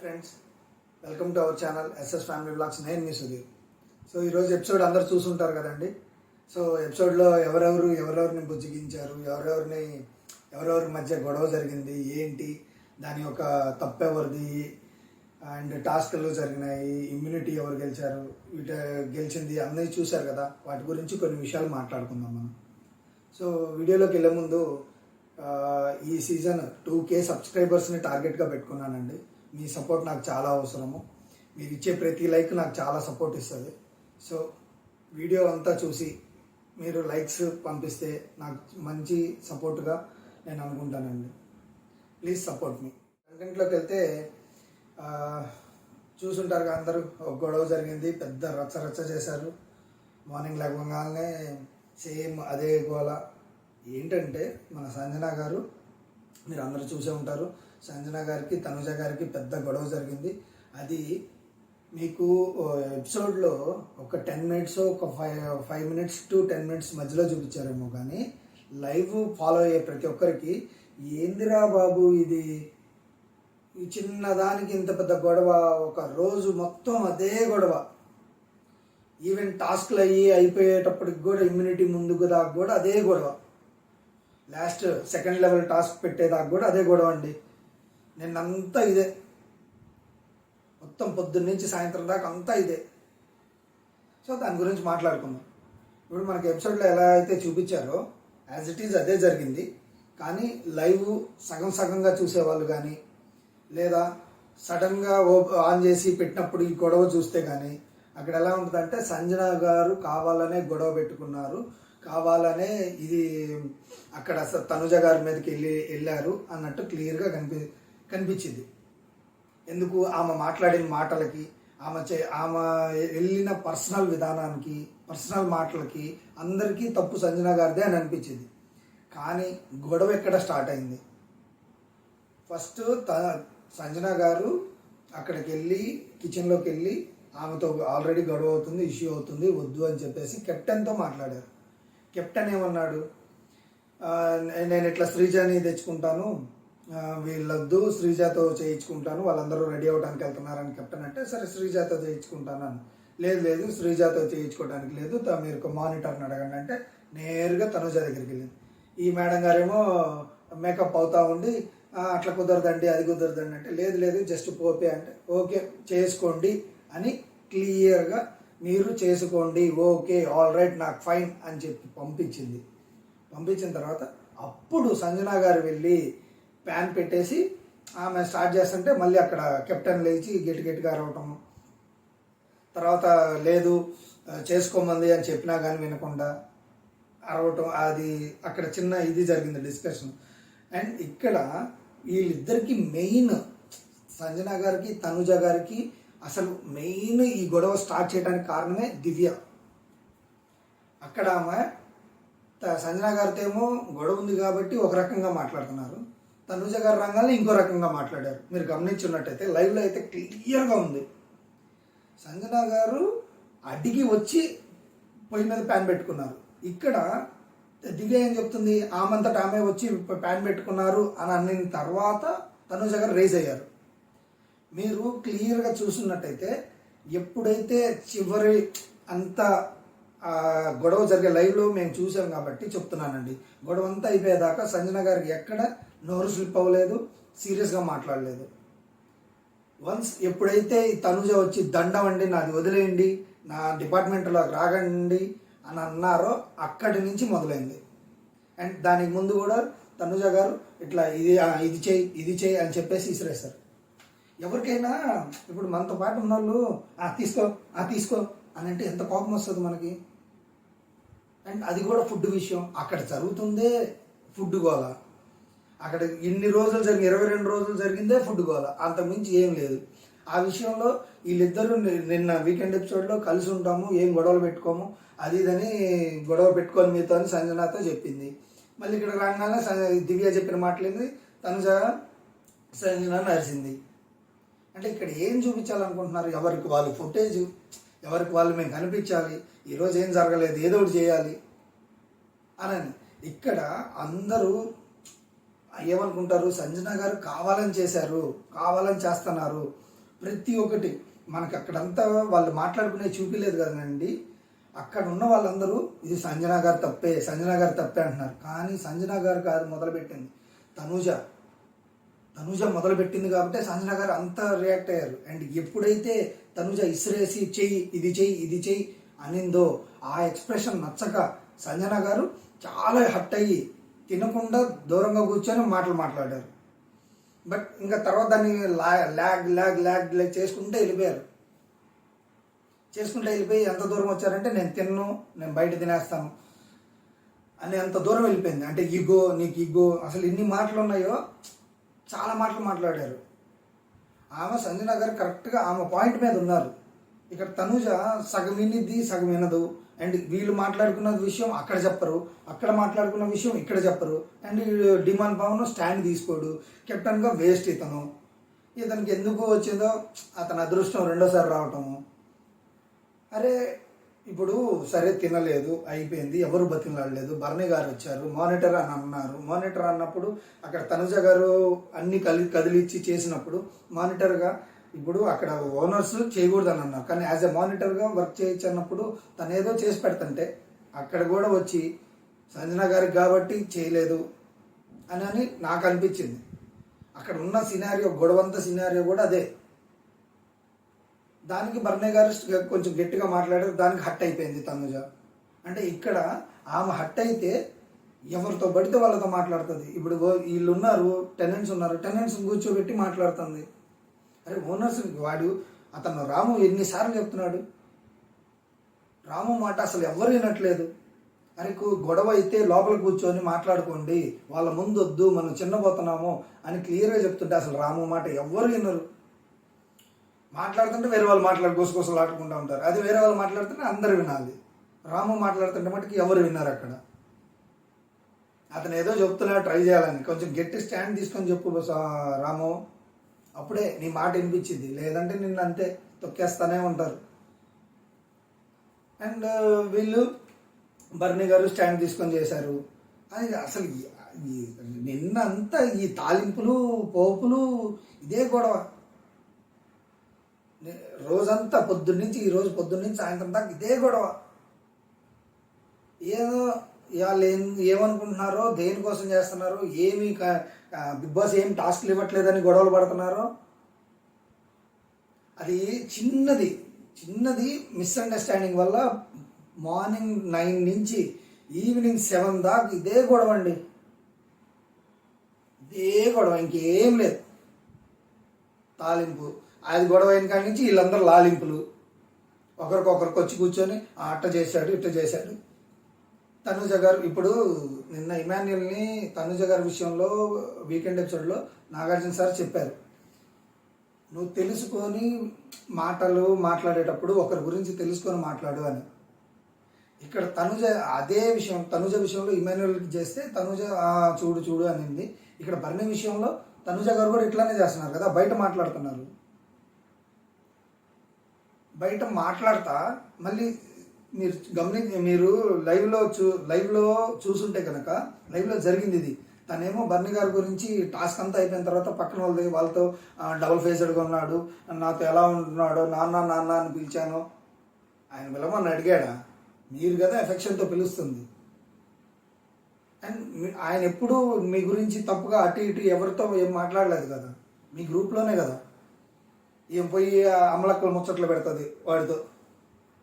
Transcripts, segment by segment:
Friends, welcome to our channel SS family vlogs. నేను మీ Sudheer. So ఈరోజు ఎపిసోడ్ అందరు చూసుంటారు కదండి. సో ఎపిసోడ్లో ఎవరెవరిని బుజ్జిగించారు, ఎవరెవరి మధ్య గొడవ జరిగింది, ఏంటి దాని యొక్క తప్పెవరిది, అండ్ టాస్క్లు జరిగినాయి, ఇమ్యూనిటీ ఎవరు గెలిచారు, గెలిచింది అన్నీ చూశారు కదా. వాటి గురించి కొన్ని విషయాలు మాట్లాడుకుందాం మనం. సో వీడియోలోకి వెళ్ళే ముందు ఈ సీజన్ 2K సబ్స్క్రైబర్స్ని టార్గెట్గా పెట్టుకున్నానండి. మీ సపోర్ట్ నాకు చాలా అవసరము. మీరు ఇచ్చే ప్రతి లైక్ నాకు చాలా సపోర్ట్ ఇస్తుంది. సో వీడియో అంతా చూసి మీరు లైక్స్ పంపిస్తే నాకు మంచి సపోర్ట్గా నేను అనుకుంటానండి. ప్లీజ్ సపోర్ట్ మీ. కంటెంట్లోకి వెళ్తే చూసుంటారు కదా అందరూ, ఒక గొడవ జరిగింది, పెద్ద రచ్చ చేశారు. మార్నింగ్ లేవగానే సేమ్ అదే గోల. ఏంటంటే మన సంజన గారు, మీరు అందరూ చూసే ఉంటారు, సంజన గారికి తనుజ గారికి పెద్ద గొడవ జరిగింది. అది మీకు ఎపిసోడ్లో ఒక 10 మినిట్స్, ఒక 5 మినిట్స్ టు 10 మినిట్స్ మధ్యలో చూపించారేమో, కానీ లైవ్ ఫాలో అయ్యే ప్రతి ఒక్కరికి ఏందిరా బాబు ఇది, ఈ చిన్నదానికి ఇంత పెద్ద గొడవ, ఒక రోజు మొత్తం అదే గొడవ. ఈవెన్ టాస్క్లు అయిపోయేటప్పటికి కూడా ఇమ్యూనిటీ ముందుకు దాకా కూడా అదే గొడవ. లాస్ట్ సెకండ్ లెవెల్ టాస్క్ పెట్టేదాకా కూడా అదే గొడవ అండి. నిన్నంతా ఇదే, మొత్తం పొద్దున్న నుంచి సాయంత్రం దాకా అంతా ఇదే. సో దాని గురించి మాట్లాడుకుందాం. ఇప్పుడు మనకి ఎపిసోడ్లో ఎలా అయితే చూపించారో యాజ్ ఇట్ ఈజ్ అదే జరిగింది. కానీ లైవ్ సగంగా చూసేవాళ్ళు కానీ, లేదా సడన్గా ఆన్ చేసి పెట్టినప్పుడు ఈ గొడవ చూస్తే కానీ అక్కడ ఎలా ఉంటుందంటే, సంజన గారు కావాలనే గొడవ పెట్టుకున్నారు, కావాలనే ఇది అక్కడ తనుజ గారి మీదకి వెళ్ళారు అన్నట్టు క్లియర్గా కనిపించింది. ఎందుకు, ఆమె మాట్లాడిన మాటలకి, ఆమె వెళ్ళిన పర్సనల్ విధానానికి, పర్సనల్ మాటలకి అందరికీ తప్పు సంజన గారిదే అని అనిపించింది. కానీ గొడవ ఎక్కడ స్టార్ట్ అయింది? ఫస్ట్ సంజన గారు అక్కడికి వెళ్ళి కిచెన్లోకి వెళ్ళి ఆమెతో ఆల్రెడీ గొడవ అవుతుంది, ఇష్యూ అవుతుంది, వద్దు అని చెప్పేసి కెప్టెన్తో మాట్లాడారు. కెప్టెన్ ఏమన్నాడు, నేను ఇట్లా శ్రీజాని తెచ్చుకుంటాను, వీళ్ళొద్దు, శ్రీజాతో చేయించుకుంటాను, వాళ్ళందరూ రెడీ అవ్వడానికి వెళ్తున్నారని కెప్టెన్ అంటే, సరే శ్రీజాతో చేయించుకుంటాను అని. లేదు శ్రీజాతో చేయించుకోవడానికి లేదు, మీరు మానిటర్ని అడగండి అంటే నేరుగా తనుజ దగ్గరికి వెళ్ళింది. ఈ మేడం గారేమో మేకప్ అవుతా ఉండి, అట్లా కుదరదండి, అది కుదరదండి అంటే, లేదు జస్ట్ పోపే అంటే, ఓకే చేసుకోండి అని క్లియర్గా, మీరు చేసుకోండి, ఓకే ఆల్ రైట్ నాకు ఫైన్ అని చెప్పి పంపించింది. పంపించిన తర్వాత అప్పుడు సంజన గారు వెళ్ళి ప్యాన్ పెట్టేసి ఆమె స్టార్ట్ చేస్తుంటే మళ్ళీ అక్కడ కెప్టెన్ లేచి గట్టిగా అరవటం, తర్వాత లేదు చేసుకోమంది అని చెప్పినా కానీ వినకుండా అరవటం, అది అక్కడ చిన్న ఇది జరిగింది డిస్కషన్. అండ్ ఇక్కడ వీళ్ళిద్దరికి మెయిన్, సంజన గారికి తనుజ గారికి అసలు మెయిన్ ఈ గొడవ స్టార్ట్ చేయడానికి కారణమే దివ్య. అక్కడ ఆమె సంజన గారితో ఏమో గొడవ ఉంది కాబట్టి ఒక రకంగా మాట్లాడుతున్నారు, తనుజ గారి రంగాల్లో ఇంకో రకంగా మాట్లాడారు. మీరు గమనించున్నట్టయితే లైవ్లో అయితే క్లియర్గా ఉంది. సంజన గారు అడిగి వచ్చి పొయ్యి మీద ప్యాన్ పెట్టుకున్నారు. ఇక్కడ దివ్య ఏం చెప్తుంది, ఆమంతటా ఆమె వచ్చి ప్యాన్ పెట్టుకున్నారు అని అన్న తర్వాత తనుజ గారు రేజ్ అయ్యారు. మీరు క్లియర్గా చూస్తున్నట్టయితే ఎప్పుడైతే చివరి అంత గొడవ జరిగే లైవ్లో మేము చూసాం కాబట్టి చెప్తున్నానండి, గొడవ అంతా అయిపోయేదాకా సంజన గారికి ఎక్కడ నోరు స్లిప్ అవ్వలేదు, సీరియస్గా మాట్లాడలేదు. వన్స్ ఎప్పుడైతే తనుజ వచ్చి దండవండి, నాది వదిలేయండి, నా డిపార్ట్మెంట్లో రాగండి అని అన్నారో అక్కడి నుంచి మొదలైంది. అండ్ దానికి ముందు కూడా తనుజ గారు ఇట్లా ఇది చేయి అని చెప్పేసి ఇసిరేస్తారు. ఎవరికైనా ఇప్పుడు మనతో పాటు ఉన్న వాళ్ళు తీసుకో అని అంటే ఎంత కోపం వస్తుంది మనకి. అండ్ అది కూడా ఫుడ్ విషయం, అక్కడ జరుగుతుందే ఫుడ్ గోల. అక్కడ ఇన్ని రోజులు 22 రోజులు జరిగిందే ఫుడ్ గోల, అంతకుమించి ఏం లేదు. ఆ విషయంలో వీళ్ళిద్దరూ నిన్న వీకెండ్ ఎపిసోడ్లో కలిసి ఉంటాము, ఏం గొడవలు పెట్టుకోము, అది ఇదని గొడవ పెట్టుకొని మీతో అని సంజనతో చెప్పింది. మళ్ళీ ఇక్కడ రాగానే దివ్య చెప్పిన మాటలేంది, తనుజ సంజన నరిసింది. అంటే ఇక్కడ ఏం చూపించాలనుకుంటున్నారు, ఎవరికి వాళ్ళు ఫుటేజ్, ఎవరికి వాళ్ళు మేము కనిపించాలి, ఈరోజు ఏం జరగలేదు, ఏదో ఒకటి చేయాలి అని. ఇక్కడ అందరూ ఏమనుకుంటారు, సంజన గారు కావాలని చేశారు, కావాలని చేస్తున్నారు, ప్రతి ఒక్కటి మనకి అక్కడంతా వాళ్ళు మాట్లాడుకునే చూపిలేదు కదండి. అక్కడ ఉన్న వాళ్ళందరూ ఇది సంజన గారు తప్పే, సంజన గారు తప్పే అంటున్నారు. కానీ సంజన గారు కాదు మొదలుపెట్టింది, తనుజ మొదలుపెట్టింది కాబట్టి సంజన గారు అంత రియాక్ట్ అయ్యారు. అండ్ ఎప్పుడైతే తనుజ ఇసిరేసి చెయ్యి ఇది చెయ్యి అనిందో ఆ ఎక్స్ప్రెషన్ నచ్చక సంజన గారు చాలా హట్ అయ్యి తినకుండా దూరంగా కూర్చొని మాట్లాడారు. బట్ ఇంకా తర్వాత దాన్ని ల్యాగ్ చేసుకుంటూ వెళ్ళిపోయి ఎంత దూరం వచ్చారంటే నేను బయట తినేస్తాను అని అంత దూరం వెళ్ళిపోయింది. అంటే నీకు ఈగో అసలు ఎన్ని మాటలు ఉన్నాయో చాలా మాటలు మాట్లాడారు. ఆమె సంజన గారు కరెక్ట్గా ఆమె పాయింట్ మీద ఉన్నారు. ఇక్కడ తనుజ సగం వినిద్ది సగం వినదు. అండ్ వీళ్ళు మాట్లాడుకున్న విషయం అక్కడ చెప్పరు, అక్కడ మాట్లాడుకున్న విషయం ఇక్కడ చెప్పరు. అండ్ డిమాండ్ పవన్ స్టాండ్ తీసుకోడు, కెప్టెన్గా వేస్ట్ ఇతనికి ఎందుకు వచ్చిందో అతని అదృష్టం రెండోసారి రావటము. అరే ఇప్పుడు సరే తినలేదు అయిపోయింది, ఎవరు బతిలాడలేదు, భరణి గారు వచ్చారు, మానిటర్ అని అన్నారు. మానిటర్ అన్నప్పుడు అక్కడ తనుజ గారు అన్ని కదిలిచ్చి చేసినప్పుడు మానిటర్గా ఇప్పుడు అక్కడ ఓనర్స్ చేయకూడదని అన్నారు. కానీ యాజ్ ఎ మానిటర్గా వర్క్ చేయొచ్చు అన్నప్పుడు తను ఏదో చేసి పెడతంటే అక్కడ కూడా వచ్చి సంజన గారికి కాబట్టి చేయలేదు అని నాకు అనిపించింది. అక్కడ ఉన్న సినారియో గొడవంత సినారియో కూడా అదే. దానికి భరణి గారు కొంచెం గట్టిగా మాట్లాడారు, దానికి హట్ అయిపోయింది తనుజ. అంటే ఇక్కడ ఆమె హట్ అయితే ఎవరితో పడితే వాళ్ళతో మాట్లాడుతుంది. ఇప్పుడు వీళ్ళు ఉన్నారు, టెనెంట్స్ కూర్చోబెట్టి మాట్లాడుతుంది. అరే ఓనర్స్ అతను రాము ఎన్నిసార్లు చెప్తున్నాడు, రాము మాట అసలు ఎవరు వినట్లేదు. అరే గొడవ అయితే లోపల కూర్చొని మాట్లాడుకోండి, వాళ్ళ ముందు వద్దు, మనం చిన్నపోతున్నాము అని క్లియర్గా చెప్తుంటే అసలు రాము మాట ఎవరు వినరు. మాట్లాడుతుంటే వేరే వాళ్ళు గుసగుసలు ఆడుకుంటూ ఉంటారు. అది వేరే వాళ్ళు మాట్లాడుతుంటే అందరు వినాలి. రాము మాట్లాడుతుంటే మటుకు ఎవరు విన్నారు అక్కడ. అతను ఏదో చెప్తున్నా ట్రై చేయాలని కొంచెం గట్టి స్టాండ్ తీసుకొని చెప్పు రాము, అప్పుడే నీ మాట వినిపించింది. లేదంటే నిన్ను అంతే తొక్కేస్తానే ఉంటారు. అండ్ వీళ్ళు భరణి గారు స్టాండ్ తీసుకొని చేశారు. అది అసలు నిన్నంతా ఈ తాలింపులు పోపులు ఇదే గొడవ. రోజంతా పొద్దున్నుంచి సాయంత్రం దాకా ఇదే గొడవ. ఏదో వాళ్ళు ఏమనుకుంటున్నారో, దేనికోసం చేస్తున్నారో, ఏమి బిగ్ బాస్ ఏం టాస్క్లు ఇవ్వట్లేదని గొడవలు పడుతున్నారో. అది చిన్నది మిస్అండర్స్టాండింగ్ వల్ల మార్నింగ్ 9 నుంచి ఈవినింగ్ 7 దాకా ఇదే గొడవ అండి. ఇదే గొడవ, ఇంకేం లేదు. తాలింపు అది గొడవ అయిన కాడి నుంచి వీళ్ళందరూ లాలింపులు, ఒకరికొకరికి వచ్చి కూర్చొని అట్ట చేశాడు ఇట్ట చేశాడు. తనుజ గారు ఇప్పుడు నిన్న ఇమాన్యుల్ని తనుజ గారి విషయంలో వీకెండ్ ఎపిసోడ్లో నాగార్జున సార్ చెప్పారు, నువ్వు తెలుసుకొని మాట్లాడేటప్పుడు ఒకరి గురించి తెలుసుకొని మాట్లాడు అని. ఇక్కడ తనుజ విషయంలో ఇమాన్యుల్కి చేస్తే తనుజ చూడు అనింది. ఇక్కడ భరణి విషయంలో తనుజ గారు కూడా ఇట్లానే చేస్తున్నారు కదా, బయట మాట్లాడుతున్నారు. బయట మాట్లాడతా మళ్ళీ మీరు లైవ్లో చూసుంటే కనుక లైవ్లో జరిగింది ఇది. తనేమో భరణి గారి గురించి టాస్క్ అంతా అయిపోయిన తర్వాత పక్కన వాళ్ళతో డబుల్ ఫేస్డ్గా ఉన్నాడు, నాతో ఎలా ఉంటున్నాడో, నాన్న అని పిలిచాను. ఆయన పిలవని అడిగాడా? మీరు కదా ఎఫెక్షన్తో పిలుస్తుంది. అండ్ ఆయన ఎప్పుడు మీ గురించి తప్పుగా అటు ఇటు ఎవరితో ఏం మాట్లాడలేదు కదా, మీ గ్రూప్లోనే కదా. ఏం పోయి అమలక్కలు ముచ్చట్లు పెడుతుంది వాడితో,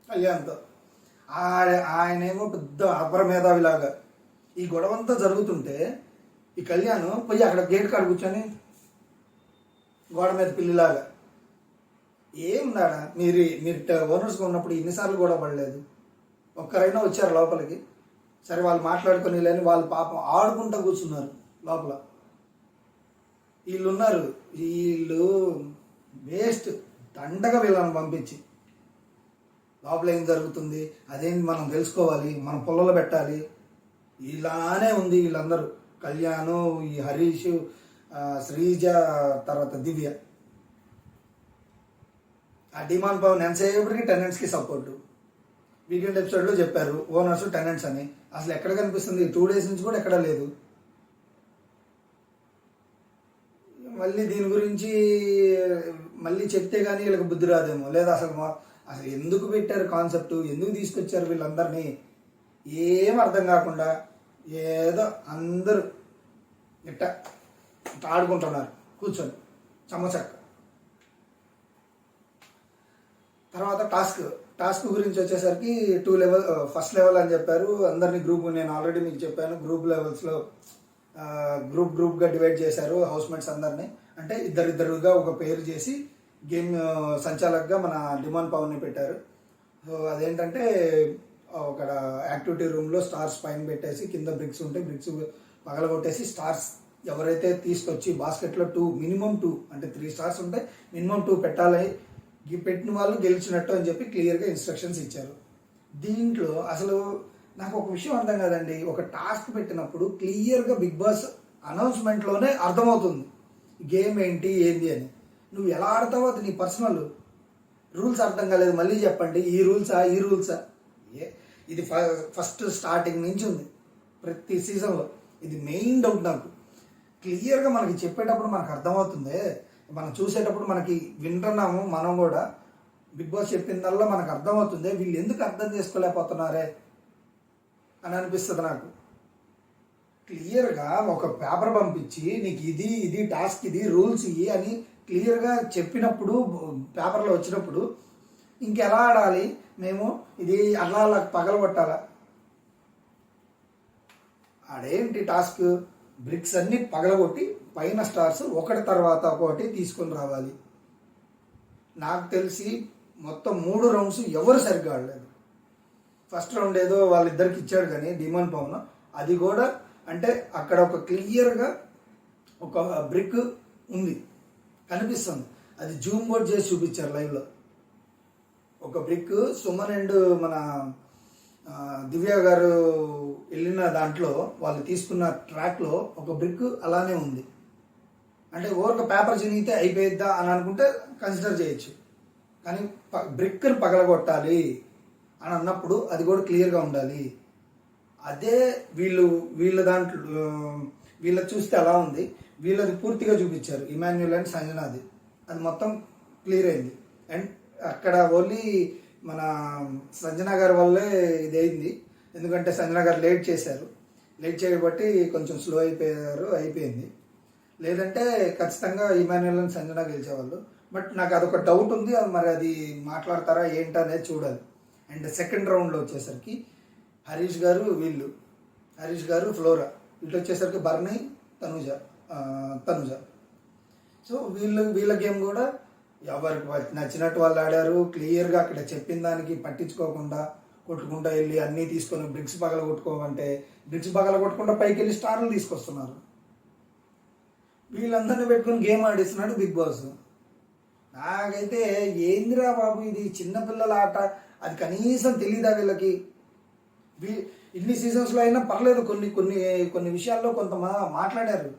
కళ్యాణ్తో. ఆయనేమో పెద్ద అపరమేధావిలాగా. ఈ గొడవంతా జరుగుతుంటే ఈ కళ్యాణ్ పోయి అక్కడ గేట్ కాడ కూర్చొని గోడ మీద పిల్లిలాగా ఏమున్నాడా? మీరు ఓనర్స్గా ఉన్నప్పుడు ఇన్నిసార్లు గొడవ పడలేదు, ఒక్కరైనా వచ్చారు లోపలికి? సరే వాళ్ళు మాట్లాడుకొని లేని వాళ్ళు పాపం ఆడుకుంటూ కూర్చున్నారు లోపల. వీళ్ళు వేస్ట్ దండగా వీళ్ళని పంపించి లోపల ఏం జరుగుతుంది అదేంటి మనం తెలుసుకోవాలి, మనం పొలంలో పెట్టాలి. ఇలానే ఉంది వీళ్ళందరూ, కళ్యాణ్, ఈ హరీష్, శ్రీజ, తర్వాత దివ్య. ఆ డిమాండ్ పవన్ ఎంతసేపటికి టెనెంట్స్కి సపోర్టు. వీకెండ్ ఎపిసోడ్లో చెప్పారు ఓనర్స్ టెనెంట్స్ అని, అసలు ఎక్కడ కనిపిస్తుంది? 2 days నుంచి కూడా ఎక్కడా లేదు. మళ్ళీ దీని గురించి మళ్ళీ చెప్తే కానీ వీళ్ళకి బుద్ధి రాదేమో, లేదా అసలు ఎందుకు పెట్టారు కాన్సెప్ట్, ఎందుకు తీసుకొచ్చారు వీళ్ళందరినీ, ఏం అర్థం కాకుండా ఏదో అందరూ ఇట్ట ఆడుకుంటున్నారు కూర్చొని చమ్మచక్క. తర్వాత టాస్క్ గురించి వచ్చేసరికి 2 లెవెల్, ఫస్ట్ లెవెల్ అని చెప్పారు. అందరినీ గ్రూప్, నేను ఆల్రెడీ మీకు చెప్పాను, గ్రూప్ లెవెల్స్లో గ్రూప్గా డివైడ్ చేశారు హౌస్మేట్స్ అందరినీ. అంటే ఇద్దరుగా ఒక పేరు చేసి గేమ్ సంచాలకుగా మన డిమాండ్ పవర్ని పెట్టారు. సో అదేంటంటే ఒక యాక్టివిటీ రూమ్లో స్టార్స్ పైన పెట్టేసి కింద బ్రిక్స్ ఉంటే బ్రిక్స్ పగలగొట్టేసి స్టార్స్ ఎవరైతే తీసుకొచ్చి బాస్కెట్లో మినిమం 2 అంటే 3 స్టార్స్ ఉంటే మినిమం 2 పెట్టాలి, పెట్టిన వాళ్ళు గెలిచినట్టు అని చెప్పి క్లియర్గా ఇన్స్ట్రక్షన్స్ ఇచ్చారు. దీంట్లో అసలు నాకు ఒక విషయం అర్థం కాదండి. ఒక టాస్క్ పెట్టినప్పుడు క్లియర్గా బిగ్ బాస్ అనౌన్స్మెంట్లోనే అర్థమవుతుంది గేమ్ ఏంటి ఏంది అని. నువ్వు ఎలా ఆడతావో అది నీ పర్సనల్ రూల్స్. అర్థం కాలేదు, మళ్ళీ చెప్పండి. ఈ రూల్సా ఇది ఫస్ట్ స్టార్టింగ్ నుంచి ఉంది ప్రతి సీజన్లో. ఇది మెయిన్ డౌట్ నాకు. క్లియర్గా మనకి చెప్పేటప్పుడు మనకు అర్థమవుతుంది, మనం చూసేటప్పుడు మనకి వింటున్నాము, మనం కూడా బిగ్ బాస్ చెప్పిందల్లా మనకు అర్థమవుతుంది. వీళ్ళు ఎందుకు అర్థం చేసుకోలేకపోతున్నారే అని అనిపిస్తుంది నాకు. క్లియర్గా ఒక పేపర్ పంపించి నీకు ఇది టాస్క్, ఇది రూల్స్ ఇవి అని క్లియర్గా చెప్పినప్పుడు, పేపర్లో వచ్చినప్పుడు ఇంకెలా ఆడాలి మేము, ఇది అలా పగలగొట్టాలా? ఆడేంటి టాస్క్, బ్రిక్స్ అన్ని పగలగొట్టి పైన స్టార్స్ ఒకటి తర్వాత ఒకటి తీసుకొని రావాలి. నాకు తెలిసి మొత్తం 3 రౌండ్స్ ఎవరు సరిగ్గా ఆడలేదు. ఫస్ట్ రౌండ్ ఏదో వాళ్ళిద్దరికి ఇచ్చాడు కానీ డిమాండ్ పవన్, అది కూడా అంటే అక్కడ ఒక క్లియర్గా ఒక బ్రిక్ ఉంది కనిపిస్తుంది, అది జూమ్ బోర్డ్ చేసి చూపించారు లైవ్లో. ఒక బ్రిక్ సుమన్ అండ్ మన దివ్య గారు వెళ్ళిన దాంట్లో వాళ్ళు తీసుకున్న ట్రాక్లో ఒక బ్రిక్ అలానే ఉంది. అంటే ఓరక పేపర్ చినిగితే అయిపోయిద్దా అని అనుకుంటే కన్సిడర్ చేయొచ్చు, కానీ బ్రిక్ని పగలగొట్టాలి అని అన్నప్పుడు అది కూడా క్లియర్గా ఉండాలి. అదే వీళ్ళ దాంట్లో వీళ్ళ చూస్తే అలా ఉంది, వీళ్ళది పూర్తిగా చూపించారు ఇమాన్యుల్ అండ్ సంజనాది, అది మొత్తం క్లియర్ అయింది. అండ్ అక్కడ ఓన్లీ మన సంజన గారి వల్లే ఇది అయింది, ఎందుకంటే సంజన గారు లేట్ చేశారు, లేట్ చేయబట్టి కొంచెం స్లో అయిపోయింది. లేదంటే ఖచ్చితంగా ఇమాన్యుల్ అండ్ సంజన గెలిచేవాళ్ళు. బట్ నాకు అదొక డౌట్ ఉంది, మరి అది మాట్లాడతారా ఏంటనేది చూడాలి. అండ్ సెకండ్ రౌండ్లో వచ్చేసరికి హరీష్ గారు ఫ్లోరా, ఇటు వచ్చేసరికి బర్నీ తనుజ. సో వీళ్ళ గేమ్ కూడా ఎవరికి నచ్చినట్టు వాళ్ళు ఆడారు. క్లియర్గా అక్కడ చెప్పిన దానికి పట్టించుకోకుండా కొట్టుకుంటా వెళ్ళి అన్నీ తీసుకొని బ్రిక్స్ పగల కొట్టుకోమంటే బ్రిక్స్ పగల కొట్టుకుంటా పైకి వెళ్ళి స్టార్లు తీసుకొస్తున్నారు. వీళ్ళందరినీ పెట్టుకుని గేమ్ ఆడిస్తున్నాడు బిగ్ బాస్. నాకైతే ఏందిరా బాబు, ఇది చిన్నపిల్లల ఆట, అది కనీసం తెలీదా వీళ్ళకి? ఇన్ని సీజన్స్లో అయినా పర్లేదు, కొన్ని విషయాల్లో కొంత మాట్లాడారు.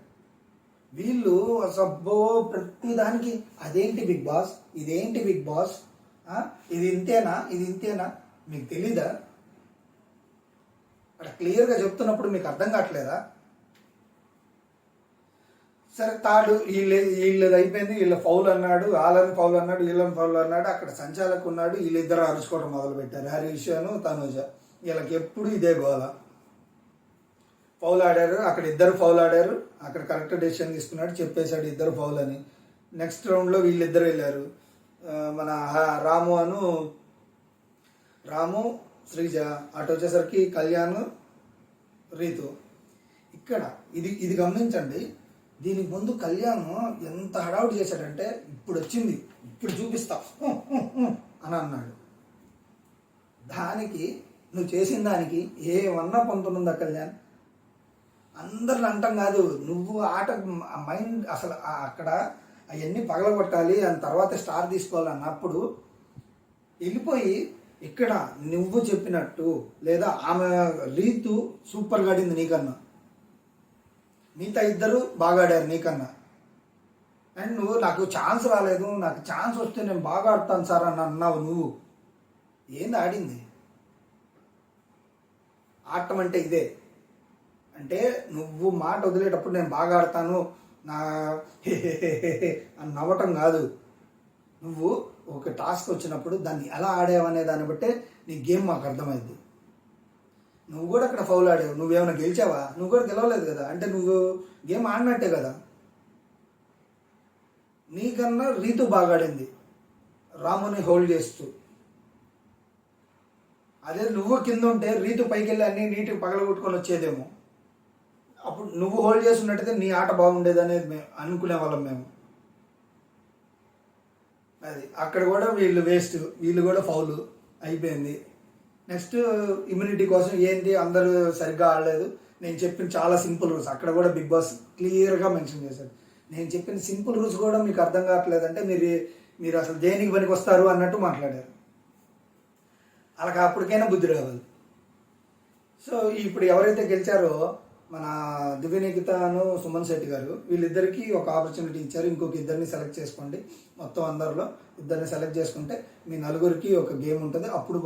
వీళ్ళు సబ్బో ప్రతి దానికి అదేంటి బిగ్ బాస్, ఇదేంటి బిగ్ బాస్, ఇది ఇంతేనా మీకు తెలీదా? అక్కడ క్లియర్గా చెప్తున్నప్పుడు మీకు అర్థం కావట్లేదా? సరే తాడు వీళ్ళది అయిపోయింది, వీళ్ళ ఫౌల్ అన్నాడు, వాళ్ళని ఫౌల్ అన్నాడు, వీళ్ళని ఫౌల్ అన్నాడు, అక్కడ సంచాలకు ఉన్నాడు, వీళ్ళిద్దరు అరుచుకోవడం మొదలు పెట్టారు, హరీష్ తనుజ. వీళ్ళకి ఎప్పుడు ఇదే గోల. ఫౌల్ ఆడారు, అక్కడ ఇద్దరు ఫౌల్ ఆడారు, అక్కడ కరెక్ట్ డెసిషన్ తీసుకున్నాడు, చెప్పేశాడు ఇద్దరు ఫౌల్ అని. నెక్స్ట్ రౌండ్లో వీళ్ళిద్దరు వెళ్ళారు, మన రాము శ్రీజ, అటు వచ్చేసరికి కళ్యాణ్ రీతు. ఇక్కడ ఇది గమనించండి. దీనికి ముందు కళ్యాణ్ ఎంత హడావుడి చేశాడంటే, ఇప్పుడు వచ్చింది ఇప్పుడు చూపిస్తా అని అన్నాడు. దానికి నువ్వు చేసిన దానికి ఏమన్నా పొందుతుందా కళ్యాణ్? అందరిని అంటాం కాదు, నువ్వు ఆట మైండ్ అసలు అక్కడ అవన్నీ పగలగొట్టాలి అని తర్వాత స్టార్ తీసుకోవాలన్నప్పుడు వెళ్ళిపోయి ఇక్కడ నువ్వు చెప్పినట్టు, లేదా ఆమె రీతు సూపర్గా ఆడింది నీకన్నా, మిగతా ఇద్దరు బాగా ఆడారు నీకన్నా, అండ్ నువ్వు నాకు ఛాన్స్ రాలేదు, నాకు ఛాన్స్ వస్తే నేను బాగా ఆడతాను సార్ అని అన్నావు. నువ్వు ఏంది ఆడింది? ఆడటం అంటే ఇదే. అంటే నువ్వు మాట వదిలేటప్పుడు నేను బాగా ఆడతాను నా అని నవ్వటం కాదు, నువ్వు ఒక టాస్క్ వచ్చినప్పుడు దాన్ని ఎలా ఆడావనే దాన్ని బట్టే నీ గేమ్ మాకు అర్థమైంది. నువ్వు కూడా అక్కడ ఫౌల్ ఆడావు, నువ్వేమైనా గెలిచావా? నువ్వు కూడా గెలవలేదు కదా, అంటే నువ్వు గేమ్ ఆడినట్టే కదా. నీకన్నా రీతు బాగా ఆడింది రాముని హోల్డ్ చేస్తూ. అదే నువ్వు కింద ఉంటే రీతు పైకి వెళ్ళి అన్ని నీటికి పగలగొట్టుకొని వచ్చేదేమో. అప్పుడు నువ్వు హోల్డ్ చేస్తున్నట్టయితే నీ ఆట బాగుండేది అనేది మేము అనుకునే వాళ్ళం మేము. అది అక్కడ కూడా వీళ్ళు వేస్ట్, వీళ్ళు కూడా ఫౌల్ అయిపోయింది. నెక్స్ట్ ఇమ్యూనిటీ కోసం ఏంటి అందరూ సరిగ్గా ఆడలేదు. నేను చెప్పిన చాలా సింపుల్ రూల్స్ అక్కడ కూడా బిగ్ బాస్ క్లియర్గా మెన్షన్ చేశారు. నేను చెప్పిన సింపుల్ రూల్స్ కూడా మీకు అర్థం కావట్లేదంటే మీరు అసలు దేనికి పనికి వస్తారు అన్నట్టు మాట్లాడారు. అలాగ అప్పటికైనా బుద్ధి రావాలి. సో ఇప్పుడు ఎవరైతే గెలిచారో మన దివ్యనికితను సుమన్ శెట్టి గారు, వీళ్ళిద్దరికీ ఒక ఆపర్చునిటీ ఇచ్చారు. ఇంకొక ఇద్దరిని సెలెక్ట్ చేసుకోండి, మొత్తం అందరిలో ఇద్దరిని సెలెక్ట్ చేసుకుంటే మీ నలుగురికి ఒక గేమ్ ఉంటుంది, అప్పుడు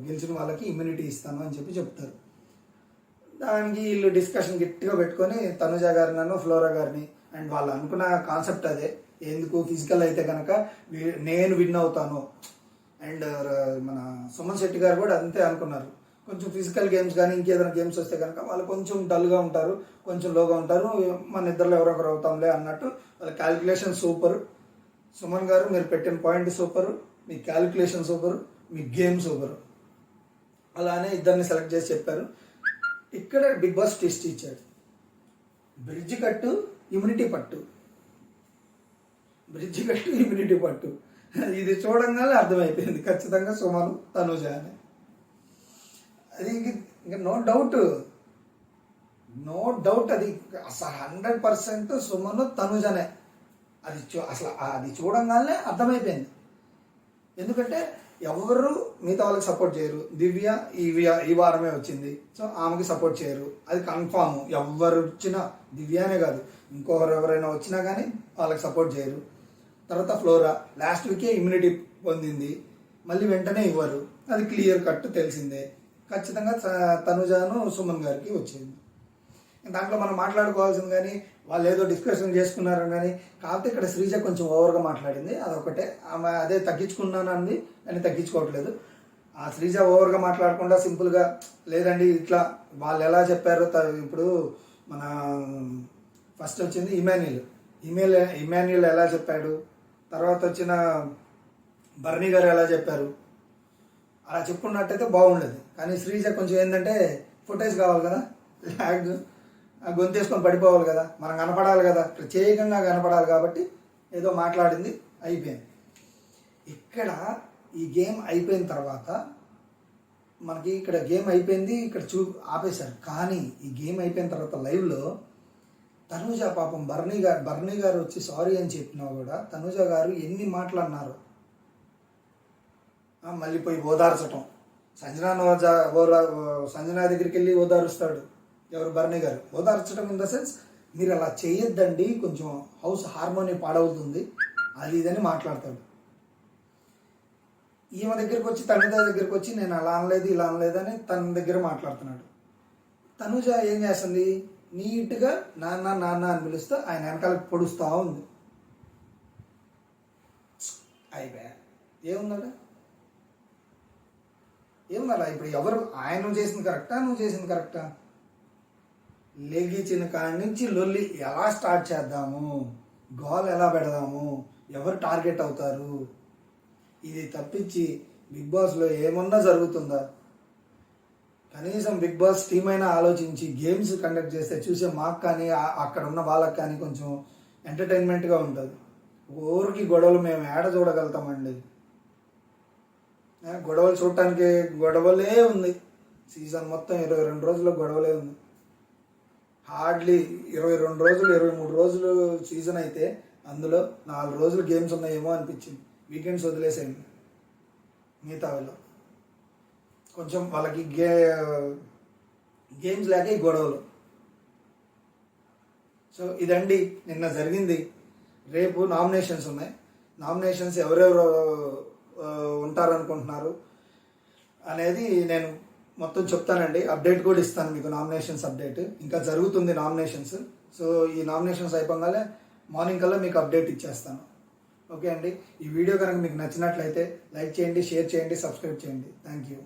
గెలిచిన వాళ్ళకి ఇమ్యూనిటీ ఇస్తాను అని చెప్తారు. దానికి వీళ్ళు డిస్కషన్ గట్టిగా పెట్టుకొని తనుజ గారినను ఫ్లోరా గారిని, అండ్ వాళ్ళు అనుకున్న కాన్సెప్ట్ అదే, ఎందుకు ఫిజికల్ అయితే కనుక నేను విన్ అవుతాను. అండ్ మన సుమన్ శెట్టి గారు కూడా అంతే అనుకున్నారు. కొంచెం ఫిజికల్ గేమ్స్ కానీ ఇంకేదైనా గేమ్స్ వస్తే కనుక వాళ్ళు కొంచెం డల్గా ఉంటారు, కొంచెం లోగా ఉంటారు, మన ఇద్దరిలో ఎవరొకరు అవుతాంలే అన్నట్టు వాళ్ళ క్యాలిక్యులేషన్ సూపర్. సుమన్ గారు మీరు పెట్టిన పాయింట్ సూపరు, మీ క్యాలిక్యులేషన్ సూపరు, మీ గేమ్ సూపరు. అలానే ఇద్దరిని సెలెక్ట్ చేసి చెప్పారు. ఇక్కడ బిగ్ బాస్ టెస్ట్ ఇచ్చాడు, బ్రిడ్జ్ కట్టు ఇమ్యూనిటీ పట్టు, బ్రిడ్జ్ కట్టు ఇమ్యూనిటీ పట్టు. ఇది చూడంగానే అర్థమైపోయింది ఖచ్చితంగా సుమన్ తనుజ అని. అది ఇంకా నో డౌట్ అది అసలు 100% సుమన్ తనుజనే. అది అసలు అది చూడంగానే అర్థమైపోయింది. ఎందుకంటే ఎవరు మిగతా వాళ్ళకి సపోర్ట్ చేయరు. దివ్య ఈ వారమే వచ్చింది, సో ఆమెకి సపోర్ట్ చేయరు, అది కన్ఫామ్. ఎవరు వచ్చినా దివ్యానే కాదు ఇంకొకరు ఎవరైనా వచ్చినా కానీ వాళ్ళకి సపోర్ట్ చేయరు. తర్వాత ఫ్లోరా లాస్ట్ వీకే ఇమ్యూనిటీ పొందింది, మళ్ళీ వెంటనే ఇవ్వరు, అది క్లియర్ కట్ తెలిసిందే. ఖచ్చితంగా తనుజాను సుమన్ గారికి వచ్చింది. దాంట్లో మనం మాట్లాడుకోవాల్సింది కానీ వాళ్ళు ఏదో డిస్కషన్ చేసుకున్నారు కానీ, కాకపోతే ఇక్కడ శ్రీజ కొంచెం ఓవర్గా మాట్లాడింది, అదొకటే. ఆమె అదే తగ్గించుకున్నాను అంది కానీ తగ్గించుకోవట్లేదు. ఆ శ్రీజ ఓవర్గా మాట్లాడకుండా సింపుల్గా లేదండి ఇట్లా వాళ్ళు ఎలా చెప్పారో. ఇప్పుడు మన ఫస్ట్ వచ్చింది ఇమాన్యుయల్ ఎలా చెప్పాడు, తర్వాత వచ్చిన బర్నీ గారు ఎలా చెప్పారు, అలా చెప్పుకున్నట్టయితే బాగుండేది. కానీ శ్రీజ కొంచెం ఏంటంటే ఫుటేజ్ కావాలి కదా, ల్యాగ్, గొంతేసుకొని పడిపోవాలి కదా, మనం కనపడాలి కదా, ప్రత్యేకంగా కనపడాలి కాబట్టి ఏదో మాట్లాడింది, అయిపోయింది. ఇక్కడ ఈ గేమ్ అయిపోయిన తర్వాత మనకి ఇక్కడ గేమ్ అయిపోయింది, ఇక్కడ ఆపేశారు. కానీ ఈ గేమ్ అయిపోయిన తర్వాత లైవ్లో తనుజ పాపం బర్నీ గారు వచ్చి సారీ అని చెప్పినా కూడా తనుజ గారు ఎన్ని మాటలు మళ్ళీ పోయి ఓదార్చటం, సంజనా దగ్గరికి వెళ్ళి ఓదారుస్తాడు ఎవరు, బర్నీ గారు. ఓదార్చడం ఇన్ ద సెన్స్ మీరు అలా చేయొద్దండి, కొంచెం హౌస్ హార్మోని పాడవుతుంది, అది ఇదని మాట్లాడతాడు. ఈమె దగ్గరికి వచ్చి తనుజ దగ్గరికి వచ్చి నేను అలా అనలేదు ఇలా అనలేదు అని తన దగ్గర మాట్లాడుతున్నాడు. తనుజ ఏం చేస్తుంది, నీట్గా నాన్న నాన్న అని పిలుస్తూ ఆయన వెనకాలకి పొడుస్తూ ఉంది. అయిపోయా, ఏముందా ఇప్పుడు ఎవరు ఆయన చేసింది కరెక్టా, నువ్వు చేసింది కరెక్టా? లేగించిన కాడి నుంచి లొల్లి ఎలా స్టార్ట్ చేద్దాము, గోల్ ఎలా పెడదాము, ఎవరు టార్గెట్ అవుతారు, ఇది తప్పించి బిగ్ బాస్లో ఏమన్నా జరుగుతుందా? కనీసం బిగ్ బాస్ టీమ్ అయినా ఆలోచించి గేమ్స్ కండక్ట్ చేస్తే చూసే మాకు కానీ అక్కడ ఉన్న వాళ్ళకి కానీ కొంచెం ఎంటర్టైన్మెంట్గా ఉంటుంది. ఊరికి గొడవలు మేము ఏడ చూడగలుగుతామండి? గొడవలు చూడటానికి గొడవలే ఉంది, సీజన్ మొత్తం 22 రోజుల్లో గొడవలే ఉంది. హార్డ్లీ 22 రోజులు 23 రోజులు సీజన్ అయితే అందులో 4 రోజులు గేమ్స్ ఉన్నాయేమో అనిపించింది. వీకెండ్స్ వదిలేసేయండి, మిగతా వాళ్ళు కొంచెం వాళ్ళకి గేమ్స్ లేక ఈ గొడవలు. సో ఇదండి నిన్న జరిగింది. రేపు నామినేషన్స్ ఉన్నాయి. నామినేషన్స్ ఎవరెవరు ఉంటారనుకుంటున్నారు అనేది నేను మొత్తం చెప్తానండి, అప్డేట్ కూడా ఇస్తాను మీకు. నామినేషన్స్ అప్డేట్ ఇంకా జరుగుతుంది నామినేషన్స్. సో ఈ నామినేషన్స్ అయిపోగానే మార్నింగ్ కల్లా మీకు అప్డేట్ ఇచ్చేస్తాను. ఓకే అండి, ఈ వీడియో కనుక మీకు నచ్చినట్లయితే లైక్ చేయండి, షేర్ చేయండి, సబ్స్క్రైబ్ చేయండి. Thank you.